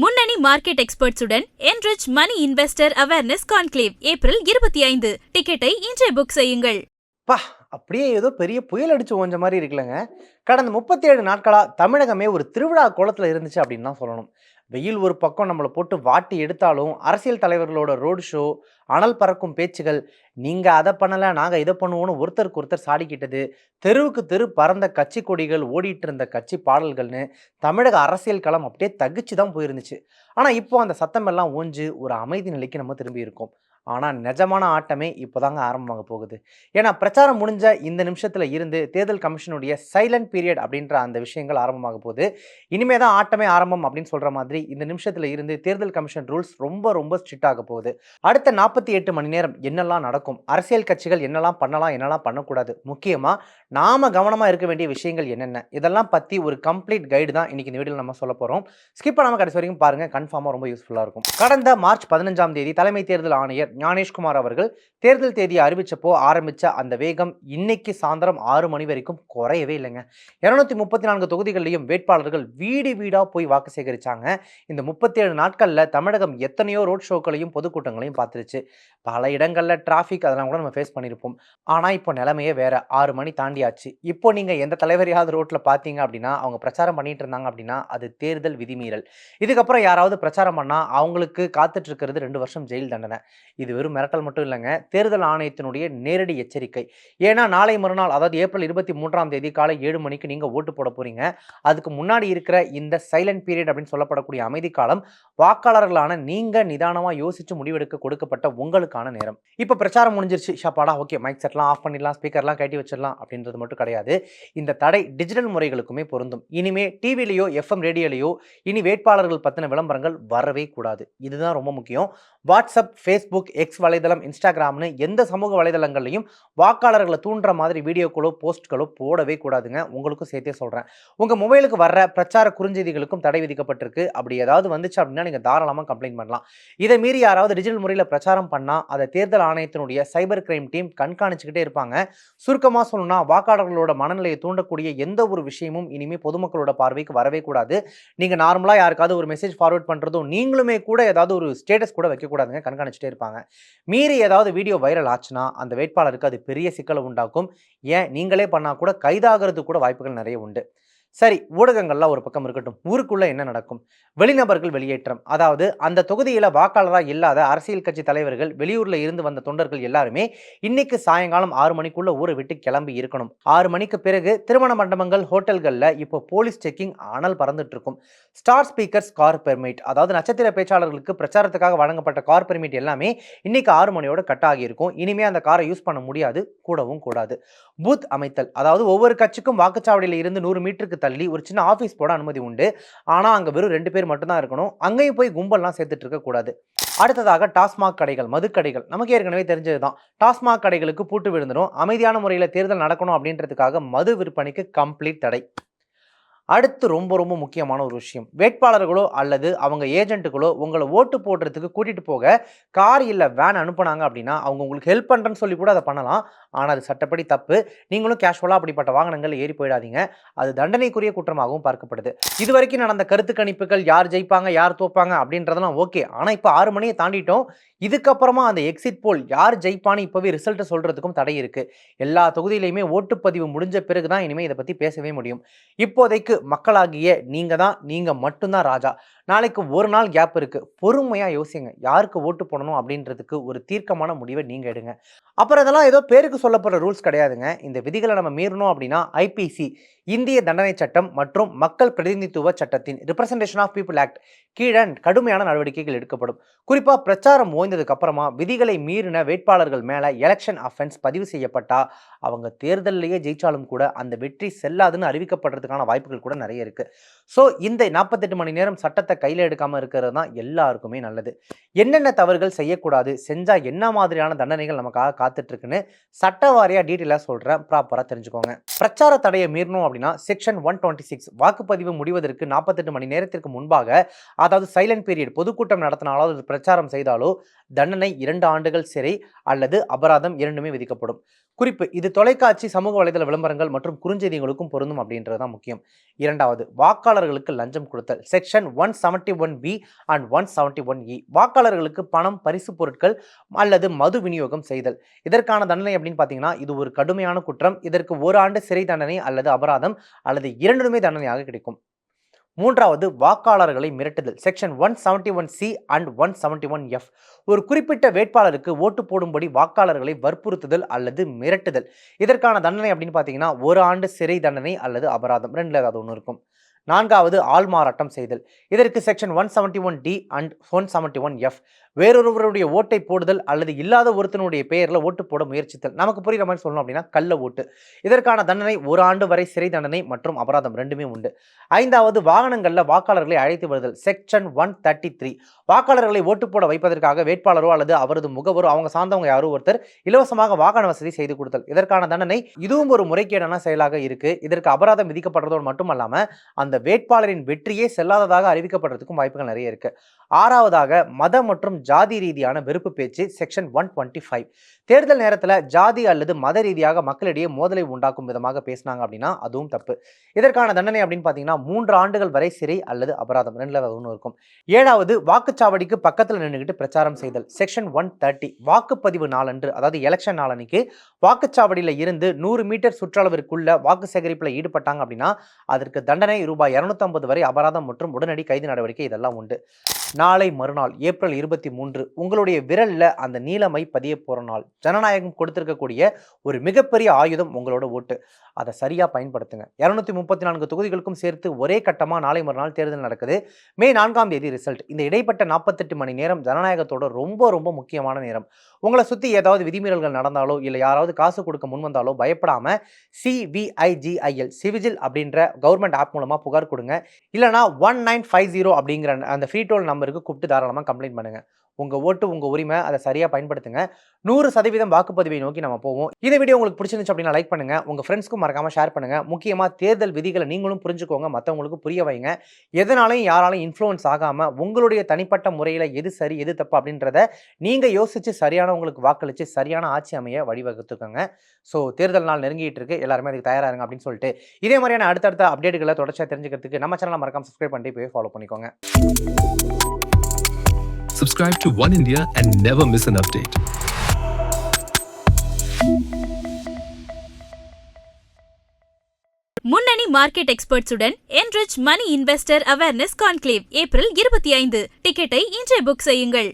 முன்னணி market எக்ஸ்பர்ட்ஸுடன் enrich money investor awareness conclave April 25. டிக்கெட்டை இன்றே புக் செய்யுங்கள். பா அப்படியே ஏதோ பெரிய புயல் அடிச்சு ஓஞ்ச மாதிரி இருக்குல்லங்க. கடந்த 37 நாட்களா தமிழகமே ஒரு திருவிழா கோலத்துல இருந்துச்சு அப்படின்னு தான் சொல்லணும். வெயில் ஒரு பக்கம் நம்மளை போட்டு வாட்டி எடுத்தாலும் அரசியல் தலைவர்களோட ரோடு ஷோ, அனல் பறக்கும் பேச்சுகள், நீங்க அதை பண்ணல நாங்க இதை பண்ணுவோம்னு ஒருத்தருக்கு ஒருத்தர் சாடிக்கிட்டது, தெருவுக்கு தெரு பறந்த கட்சி கொடிகள், ஓடிட்டு இருந்த கட்சி பாடல்கள்னு தமிழக அரசியல் களம் அப்படியே தகிச்சு தான் போயிருந்துச்சு. ஆனா இப்போ அந்த சத்தம் எல்லாம் ஓஞ்சு ஒரு அமைதி நிலைக்கு நம்ம திரும்பி இருக்கோம். ஆனா நிஜமான ஆட்டமே இப்போதாங்க ஆரம்பமாக போகுது. ஏன்னா பிரச்சாரம் முடிஞ்ச இந்த நிமிஷத்துல இருந்து தேர்தல் கமிஷனுடைய சைலண்ட் பீரியட் அப்படின்ற அந்த விஷயங்கள் ஆரம்பமாக போகுது. இனிமே தான் ஆட்டமே ஆரம்பம் அப்படின்னு சொல்ற மாதிரி இந்த நிமிஷத்துல இருந்து தேர்தல் கமிஷன் ரூல்ஸ் ரொம்ப ரொம்ப ஸ்ட்ரிக்ட் ஆக போகுது. அடுத்த 48 மணி நேரம் என்னெல்லாம் நடக்கும், அரசியல் கட்சிகள் என்னெல்லாம் பண்ணலாம், என்னெல்லாம் பண்ணக்கூடாது, முக்கியமா நாம கவனமா இருக்க வேண்டிய விஷயங்கள் என்னென்ன, இதெல்லாம் பத்தி ஒரு கம்ப்ளீட் கைடு தான் இன்னைக்கு இந்த வீடியோவில் நம்ம சொல்ல போறோம். ஸ்கிப் பண்ணாம கடைசி வரைக்கும் பாருங்க, கன்ஃபார்மா ரொம்ப யூஸ்ஃபுல்லா இருக்கும். கடந்த மார்ச் 15ஆம் தேதி தலைமை தேர்தல் ஆணையர் ஞானேஷ்குமார் அவர்கள் தேர்தல் தேதியை அறிவிச்சப்போ ஆரம்பிச்ச அந்த வேகம் இன்னைக்கு சாயந்தரம் 6 மணி வரைக்கும் குறையவே இல்லைங்க. 234 தொகுதிகளிலும் வேட்பாளர்கள் வீடு வீடா போய் வாக்கு சேகரிச்சாங்க. இந்த 37 நாட்கள்ல தமிழகம் எத்தனையோ ரோட் ஷோக்களையும் பொதுக்கூட்டங்களையும் பார்த்துருச்சு. பல இடங்கள்ல டிராஃபிக் அதெல்லாம் கூட நம்ம ஃபேஸ் பண்ணியிருப்போம். ஆனா இப்போ நிலைமையே வேற. 6 மணி தாண்டியாச்சு. இப்போ நீங்க எந்த தலைவரையாவது ரோட்ல பார்த்தீங்க அப்படின்னா, அவங்க பிரச்சாரம் பண்ணிட்டு இருந்தாங்க அப்படின்னா அது தேர்தல் விதிமீறல். இதுக்கப்புறம் யாராவது பிரச்சாரம் பண்ணா அவங்களுக்கு காத்துட்டு இருக்கிறது 2 வருஷம் ஜெயில் தண்டனை. இது வெறும் மிரட்டல் மட்டும் இல்லைங்க, தேர்தல் ஆணையத்தினுடைய நேரடி எச்சரிக்கை. ஏன்னா நாளை மறுநாள், அதாவது ஏப்ரல் 23ஆம் தேதி காலை 7 மணிக்கு நீங்க ஓட்டு போட போறீங்க. அதுக்கு முன்னாடி இருக்கிற இந்த சைலண்ட் பீரியட் அப்படின்னு சொல்லப்படக்கூடிய அமைதி காலம் வாக்காளர்களான நீங்க நிதானமா யோசிச்சு முடிவெடுக்க கொடுக்கப்பட்ட உங்களுக்கான நேரம். இப்ப பிரச்சாரம் முடிஞ்சிருச்சு, ஷாப்பாடா ஓகே மைக் செட்லாம் ஆஃப் பண்ணிடலாம், ஸ்பீக்கர்லாம் கட்டி வச்சிடலாம் அப்படின்றது மட்டும் கிடையாது. இந்த தடை டிஜிட்டல் முறைகளுக்குமே பொருந்தும். இனிமே டிவிலையோ எஃப்எம் ரேடியோலையோ இனி வேட்பாளர்கள் பத்தின விளம்பரங்கள் வரவே கூடாது. இதுதான் ரொம்ப முக்கியம். வாட்ஸ்அப், ஃபேஸ்புக், எக்ஸ் வலைதளம், இன்ஸ்டாகிராம்னு எந்த சமூக வலைதளங்கள்லையும் வாக்காளர்களை தூண்டுற மாதிரி வீடியோக்களோ போஸ்ட்களோ போடவே கூடாதுங்க. உங்களுக்கும் சேர்த்தே சொல்கிறேன். உங்கள் மொபைலுக்கு வர்ற பிரச்சார குறுஞ்செய்திகளுக்கும் தடை விதிக்கப்பட்டிருக்கு. அப்படி ஏதாவது வந்துச்சு அப்படின்னா நீங்கள் தாராளமாக கம்ப்ளைண்ட் பண்ணலாம். இதை மீறி யாராவது டிஜிட்டல் முறையில் பிரச்சாரம் பண்ணால் அதை தேர்தல் ஆணையத்தினுடைய சைபர் கிரைம் டீம் கண்காணிச்சுக்கிட்டே இருப்பாங்க. சுருக்கமாக சொல்லணும்னா வாக்காளர்களோட மனநிலையை தூண்டக்கூடிய எந்த ஒரு விஷயமும் இனிமேல் பொதுமக்களோட பார்வைக்கு வரவே கூடாது. நீங்கள் நார்மலாக யாருக்காவது ஒரு மெசேஜ் ஃபார்வர்ட் பண்ணுறதும் நீங்களுமே கூட ஏதாவது ஒரு ஸ்டேட்டஸ் கூட வைக்கக்கூடாதுங்க, கண்காணிச்சுட்டே இருப்பாங்க. மீறி ஏதாவது வீடியோ வைரல் ஆச்சுன்னா அந்த வேட்பாளருக்கு அது பெரிய சிக்கலை உண்டாக்கும். ஏன் நீங்களே பண்ணா கூட கைதாகிறதுக்கு கூட வாய்ப்புகள் நிறைய உண்டு. சரி, ஊடகங்கள்லாம் ஒரு பக்கம் இருக்கட்டும், ஊருக்குள்ள என்ன நடக்கும்? வெளிநபர்கள் வெளியேற்றம், அதாவது அந்த தொகுதியில வாக்காளராக இல்லாத அரசியல் கட்சி தலைவர்கள், வெளியூர்ல இருந்து வந்த தொண்டர்கள் எல்லாருமே இன்னைக்கு சாயங்காலம் 6 மணிக்குள்ள ஊரை விட்டு கிளம்பி இருக்கணும். 6 மணிக்கு பிறகு திருமண மண்டபங்கள், ஹோட்டல்கள்ல இப்போ போலீஸ் செக்கிங் அனல் பறந்துட்டு இருக்கும். ஸ்டார் ஸ்பீக்கர்ஸ், கார் பெர்மிட், அதாவது நட்சத்திர பேச்சாளர்களுக்கு பிரச்சாரத்துக்காக வழங்கப்பட்ட கார் பெர்மிட் எல்லாமே இன்னைக்கு 6 மணியோட கட் ஆகி இருக்கும். இனிமே அந்த காரை யூஸ் பண்ண முடியாது, கூடவும் கூடாது. பூத் அமைத்தல், அதாவது ஒவ்வொரு கட்சிக்கும் வாக்குச்சாவடியில இருந்து 100 மீட்டருக்கு தள்ளி ஒரு சின்ன ஆஃபீஸ் போட அனுமதி உண்டு. ஆனா அங்க வெறும் 2 பேர் மட்டும் தான் இருக்கணும். அங்கேயும் போய் கும்பல்லாம் சேர்த்துட்டு இருக்க கூடாது. அடுத்ததாக டாஸ்மாக் கடைகள், மதுக்கடைகள், நமக்கு ஏற்கனவே தெரிஞ்சதுதான். டாஸ்மாக் கடைகளுக்கு பூட்டு விழுந்துடும். அமைதியான முறையில் தேர்தல் நடக்கணும் அப்படின்றதுக்காக மது விற்பனைக்கு கம்ப்ளீட் தடை. அடுத்து ரொம்ப ரொம்ப முக்கியமான ஒரு விஷயம், வேட்பாளர்களோ அல்லது அவங்க ஏஜென்ட்டுகளோ உங்களை ஓட்டு போடுறதுக்கு கூட்டிட்டு போக கார் இல்லை வேன் அனுப்புனாங்க அப்படின்னா அவங்க உங்களுக்கு ஹெல்ப் பண்ணுறேன்னு சொல்லி கூட அதை பண்ணலாம். ஆனால் அது சட்டப்படி தப்பு. நீங்களும் கேஷுவலாக அப்படிப்பட்ட வாகனங்கள் ஏறி போயிடாதீங்க. அது தண்டனைக்குரிய குற்றமாகவும் பார்க்கப்படுது. இது வரைக்கும் நடந்த கருத்து கணிப்புகள், யார் ஜெயிப்பாங்க யார் தோப்பாங்க அப்படின்றதெல்லாம் ஓகே. ஆனால் இப்போ 6 மணியை தாண்டிட்டோம். இதுக்கப்புறமா அந்த எக்ஸிட் போல் யார் ஜெயிப்பான்னு இப்போவே ரிசல்ட்டை சொல்றதுக்கும் தடை இருக்கு. எல்லா தொகுதியிலையுமே ஓட்டுப்பதிவு முடிஞ்ச பிறகு தான் இனிமேல் இதை பற்றி பேசவே முடியும். இப்போதைக்கு மக்களாகிய நீங்க மட்டும்தான் ராஜா. நாளைக்கு ஒரு நாள் கேப் இருக்கு. பொறுமையா யோசிங்க, யாருக்கு ஓட்டு போடணும் அப்படின்றதுக்கு ஒரு தீர்க்கமான முடிவை நீங்க எடுங்க. அப்புறம் இதெல்லாம் ஏதோ பேருக்கு சொல்லப்படுற ரூல்ஸ் கிடையாதுங்க. இந்த விதிகளை நம்ம மீறணும் அப்படின்னா ஐபிசி, இந்திய தண்டனை சட்டம் மற்றும் மக்கள் பிரதிநிதித்துவ சட்டத்தின் ரிப்ரசன்டேஷன் ஆஃப் பீப்புள் ஆக்ட் கீழே கடுமையான நடவடிக்கைகள் எடுக்கப்படும். குறிப்பா பிரச்சாரம் ஓய்ந்ததுக்கு அப்புறமா விதிகளை மீறின வேட்பாளர்கள் மேல எலெக்ஷன் அஃபென்ஸ் பதிவு செய்யப்பட்டா அவங்க தேர்தலிலேயே ஜெயிச்சாலும் கூட அந்த வெற்றி செல்லாதுன்னு அறிவிக்கப்படுறதுக்கான வாய்ப்புகள் கூட நிறைய இருக்கு. ஸோ இந்த 48 மணி நேரம் சட்டத்தை கையில் எடுக்காம இருக்கிறது தான் எல்லாருக்குமே நல்லது. என்னென்ன தவறுகள் செய்யக்கூடாது, செஞ்சா என்ன மாதிரியான தண்டனைகள் நமக்காக காத்துட்டு இருக்குன்னு சட்டவாரியா டீட்டெயிலாக சொல்றேன், ப்ராப்பரா தெரிஞ்சுக்கோங்க. பிரச்சார தடையை மீறணும் அப்படின்னா செக்ஷன் 126, வாக்குப்பதிவு முடிவதற்கு 48 மணி நேரத்திற்கு முன்பாக, அதாவது சைலண்ட் பீரியட், பொதுக்கூட்டம் நடத்தினாலோ பிரச்சாரம் செய்தாலோ தண்டனை 2 ஆண்டுகள் சிறை அல்லது அபராதம் இரண்டுமே விதிக்கப்படும். குறிப்பு: இது தொலைக்காட்சி, சமூக வலைதள விளம்பரங்கள் மற்றும் குறுஞ்செய்திகளுக்கும் பொருந்தும் அப்படின்றது தான் முக்கியம். இரண்டாவது, வாக்காளர்களுக்கு லஞ்சம் கொடுத்தல். Section 171B and 171E. வாக்காளர்களுக்கு பணம், பரிசு பொருட்கள் அல்லது மது விநியோகம் செய்தல். இதற்கான தண்டனை அப்படின்னு பார்த்தீங்கன்னா, இது ஒரு கடுமையான குற்றம். இதற்கு 1 ஆண்டு சிறை தண்டனை அல்லது அபராதம் அல்லது இரண்டுமே தண்டனையாக கிடைக்கும். மூன்றாவது, வாக்காளர்களை மிரட்டுதல். Section 171C and 171F. ஒரு குறிப்பிட்ட வேட்பாளருக்கு ஓட்டு போடும்படி வாக்காளர்களை வற்புறுத்துதல் அல்லது மிரட்டுதல். இதற்கான தண்டனை அப்படின்னு பார்த்தீங்கன்னா, 1 ஆண்டு சிறை தண்டனை அல்லது அபராதம். ரெண்டுல ஏதாவது ஒன்று இருக்கும். நான்காவது, ஆள்மாறாட்டம் செய்தல். இதற்கு செக்ஷன் 171D அண்ட் 171F. வேறொருவருடைய ஓட்டை போடுதல் அல்லது இல்லாத ஒருத்தனுடைய பெயரில் ஓட்டு போட முயற்சித்தல். நமக்கு புரியுற மாதிரி சொல்லணும் அப்படின்னா கள்ள ஓட்டு. இதற்கான தண்டனை 1 ஆண்டு வரை சிறை தண்டனை மற்றும் அபராதம் ரெண்டுமே உண்டு. ஐந்தாவது, வாகனங்களில் வாக்காளர்களை அழைத்து வருதல். செக்ஷன் 133. வாக்காளர்களை ஓட்டு போட வைப்பதற்காக வேட்பாளரோ அல்லது அவரது முகவரோ அவங்க சார்ந்தவங்க யாரோ ஒருத்தர் இலவசமாக வாகன வசதி செய்து கொடுத்தல். இதற்கான தண்டனை இதுவும் ஒரு முறைகேடான செயலாக இருக்கு. இதற்கு அபராதம் விதிக்கப்படுறதோடு மட்டுமல்லாம அந்த வேட்பாளரின் வெற்றியே செல்லாததாக அறிவிக்கப்படுறதுக்கும் வாய்ப்புகள் நிறைய இருக்கு. ஆறாவதாக, மத மற்றும் ஜாதி ரீதியான வெறுப்பு பேச்சு. செக்ஷன் 125. தேர்தல் நேரத்தில் ஜாதி அல்லது மத ரீதியாக மக்களிடையே மோதலை உண்டாக்கும் விதமாக பேசினாங்க அப்படின்னா அதுவும் தப்பு. இதற்கான தண்டனை அப்படின்னு பார்த்தீங்கன்னா 3 ஆண்டுகள் வரை சிறை அல்லது அபராதம். ரெண்டுல ஒன்று இருக்கும். ஏழாவது, வாக்குச்சாவடிக்கு பக்கத்தில் நின்றுகிட்டு பிரச்சாரம் செய்தல். செக்ஷன் 130. வாக்குப்பதிவு நாளன்று, அதாவது எலெக்ஷன் நாளன்னைக்கு வாக்குச்சாவடியில் இருந்து 100 மீட்டர் சுற்றளவிற்குள்ள வாக்கு சேகரிப்பில் ஈடுபட்டாங்க அப்படின்னா அதற்கு தண்டனை ரூபாய் 250 வரை அபராதம் மற்றும் உடனடி கைது நடவடிக்கை இதெல்லாம் உண்டு. நாளை மறுநாள் ஏப்ரல் 23 உங்களுடைய விரல்ல அந்த நீலமை பதிய போற நாள். ஜனநாயகம் கொடுத்திருக்கக்கூடிய ஒரு மிகப்பெரிய ஆயுதம் உங்களோட ஓட்டு. அதை சரியா பயன்படுத்துங்க. 234 தொகுதிகளுக்கும் சேர்த்து ஒரே கட்டமா நாளை மறுநாள் தேர்தல் நடக்குது. மே 4ஆம் தேதி ரிசல்ட். இந்த இடைப்பட்ட 48 மணி நேரம் ஜனநாயகத்தோட ரொம்ப ரொம்ப முக்கியமான நேரம். உங்களை சுத்தி ஏதாவது விதிமீறல்கள் நடந்தாலோ இல்ல யாராவது காசு கொடுக்க முன் வந்தாலோ பயப்படாம CVIGIL சிவிஜில் அப்படின்ற கவர்மெண்ட் ஆப் மூலமா புகார் கொடுங்க. இல்லனா 1950 அப்படிங்கிற அந்த ஃப்ரீ டோல் நம்பருக்கு கூப்பிட்டு தாராளமா கம்ப்ளைண்ட் பண்ணுங்க. உங்க ஓட்டு உங்க உரிமை, அதை சரியா பயன்படுத்துங்க. 100% வாக்குப்பதிவை நோக்கி நம்ம போவோம். இந்த வீடியோ உங்களுக்கு பிடிச்சிருந்துச்சு அப்படின்னா லைக் பண்ணுங்க. உங்க ஃப்ரெண்ட்ஸ்க்கும் மறக்காம ஷேர் பண்ணுங்க. முக்கியமா தேர்தல் விதிகளை நீங்களும் புரிஞ்சுக்கோங்க, மற்றவங்களுக்கு புரிய வைங்க. எதனாலையும் யாராலையும் இன்ஃப்ளூயன்ஸ் ஆகாம உங்களுடைய தனிப்பட்ட முறையில் எது சரி எது தப்பு அப்படின்றத நீங்க யோசிச்சு சரியானவங்களுக்கு வாக்களிச்சு சரியான ஆட்சி அமைய வழிவகுத்துக்கோங்க. ஸோ தேர்தல் நாள் நெருங்கிட்டு இருக்கு, எல்லாருமே அதுக்கு தயாரா இருங்க அப்படின்னு சொல்லிட்டு இதே மாதிரியான அடுத்தடுத்த அப்டேட்டுகளை தொடர்ச்சியாக தெரிஞ்சுக்கிறதுக்கு நம்ம சேனலை மறக்காம சப்ஸ்கிரைப் பண்ணிட்டு போய் ஃபாலோ பண்ணிக்கோங்க. Subscribe to One India and never miss an update. முன்னணி market எக்ஸ்பர்ட்ஸுடன் enrich money investor awareness conclave April 25. டிக்கெட்டை இன்றே புக் செய்யுங்கள்.